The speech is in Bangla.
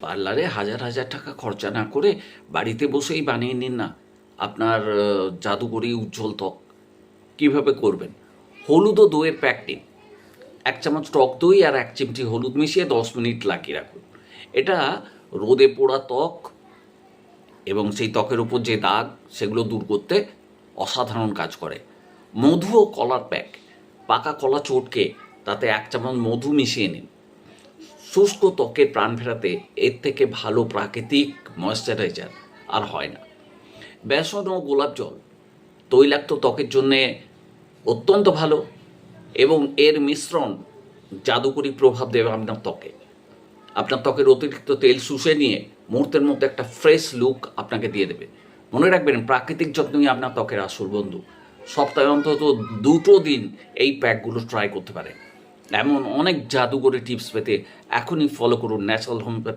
পার্লারে হাজার হাজার টাকা খরচা না করে বাড়িতে বসেই বানিয়ে নিন না আপনার জাদুকরি উজ্জ্বল ত্বক। কীভাবে করবেন? হলুদ ও দইয়ের প্যাক নিন। 1 চামচ টক দই আর 1 চিমটি হলুদ মিশিয়ে 10 মিনিট লাগিয়ে রাখুন। এটা রোদে পোড়া ত্বক এবং সেই ত্বকের উপর যে দাগ সেগুলো দূর করতে অসাধারণ কাজ করে। মধু ও কলার প্যাক। পাকা কলা চটকে তাতে 1 চামচ মধু মিশিয়ে নিন। শুষ্ক ত্বকের প্রাণ ফেরাতে এর থেকে ভালো প্রাকৃতিক ময়েশ্চারাইজার আর হয় না। বেসন ও গোলাপ জল তৈলাক্ত ত্বকের জন্যে অত্যন্ত ভালো এবং এর মিশ্রণ জাদুকরি প্রভাব দেবে আপনার ত্বকে। আপনার ত্বকের অতিরিক্ত তেল শুষে নিয়ে মুহূর্তের মধ্যে একটা ফ্রেশ লুক আপনাকে দিয়ে দেবে। মনে রাখবেন, প্রাকৃতিক যত্নই আপনার ত্বকের আসল বন্ধু। সপ্তাহে অন্তত 2টো দিন এই প্যাকগুলো ট্রাই করতে পারেন। এমন অনেক জাদুকরি টিপস পেতে এখনই ফলো করুন ন্যাচারাল হোমিওপ্যাথি।